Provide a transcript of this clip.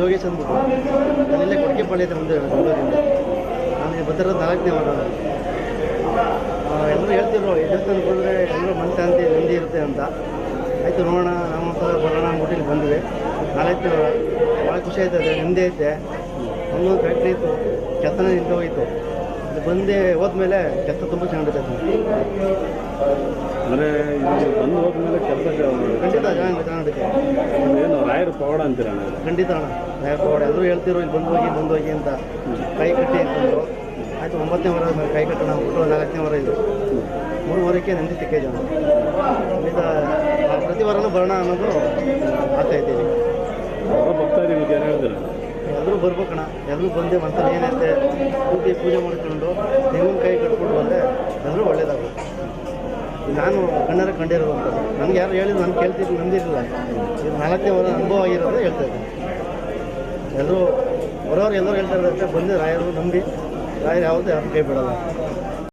ಯೋಗೇಶ್ ಅಂದ್ಬಿಟ್ಟು ನಾನಿಲ್ಲೇ ಕೊಡಕೆಪಾಳ್ಯ ಹತ್ರ ಮುಂದೆ ಬೆಂಗಳೂರಿಂದ. ನಾನು ಇಲ್ಲಿ ಬರ್ತಿರೋದು 4ನೇ ವಾರ. ಎಲ್ಲರೂ ಹೇಳ್ತಿದ್ರು ಈ ದೇವಸ್ಥಾನಕ್ಕೆ ಹೋದರೆ ಎಲ್ಲರೂ ಮನಃಶಾಂತಿ ನೆಮ್ಮದಿ ಇರುತ್ತೆ ಅಂತ. ಆಯಿತು ನೋಡೋಣ ನಾವು ಬರೋಣ ಅಂದ್ಬಿಟ್ಟು ಇಲ್ಲಿ ಬಂದ್ವಿ. 4ನೇ ವಾರ ಭಾಳ ಖುಷಿ ಆಯ್ತದೆ, ನೆಮ್ಮದಿ ಐತೆ. ಒಂದೊಂದು ಫ್ಯಾಕ್ಟ್ರಿ ಇತ್ತು, ಕೆಲಸನೇ ನಿಂತು ಹೋಗಿತ್ತು. ಇದು ಬಂದು ಹೋದ್ಮೇಲೆ ಕೆಲಸ ತುಂಬ ಚೆನ್ನಾಗಿರ್ತೈತೆ. ಅಂದರೆ ಇದು ಬಂದು ಹೋದ್ಮೇಲೆ ಕೆಲಸ ಖಂಡಿತ ಚೆನ್ನಾಗಿರುತ್ತೆ. ಏನು ರಾಯರ ಪವಾಡ ಅಂತೀರ? ಖಂಡಿತ ಅಣ್ಣ, ರಾಯರ ಪವಾಡ. ಎಲ್ಲರೂ ಹೇಳ್ತಿರು ಇಲ್ಲಿ ಬಂದು ಹೋಗಿ ಅಂತ ಕೈ ಕಟ್ಟಿ ಅಂತಂದರು. ಆಯಿತು 9ನೇ ವಾರ ಮೇಲೆ ಕೈ ಕಟ್ಟೋಣ ಅಂದ್ಬಿಟ್ಟು 4ನೇ ವಾರ ಇದು 3 ವಾರಕ್ಕೆ ನೆಮ್ಮದಿ ಸಿಕ್ಕೈತೆ ಅಣ್ಣ. ಖಂಡಿತ ಪ್ರತಿ ವಾರನೂ ಬರೋಣ ಅನ್ನೋದು ಆಗ್ತಾ ಇದ್ದೀವಿ. ಭಕ್ತಾದಿಗಳಿಗೆ ಏನು ಹೇಳ್ತೀರ? ಎಲ್ಲರೂ ಬರ್ಬೇಕಣ್ಣ, ಎಲ್ಲರೂ ಬಂದು ಮನಸ್ಸಲ್ಲಿ ಏನೈತೆ ಪೂಜೆ ಮಾಡಿಕೊಂಡು ದೇವನ ಕೈ ಕಟ್ಕೊಂಡು ಬಂದರೆ ಎಲ್ಲರೂ ಒಳ್ಳೇದಾಗುತ್ತೆ. ನಾನು ಕಣ್ಣಾರೆ ಕಂಡಿರೋದು ಅಂತ ನನಗೆ ಯಾರು ಹೇಳಿದ್ರು, ನಾನು ಕೇಳ್ತಿದ್ದು ನಂದಿರಲಿಲ್ಲ. ಇದು 4ನೇ ವಾರ ಅನುಭವ ಆಗಿರೋದು ಹೇಳ್ತಾ ಇದ್ದೆ. ಎಲ್ಲರೂ ಎಲ್ಲರೂ ಹೇಳ್ತಾ ಇರುತ್ತೆ ಬಂದು ರಾಯರು ನಂಬಿ, ರಾಯರು ಯಾವುದು ಯಾರು ಕೈ ಬಿಡೋಲ್ಲ.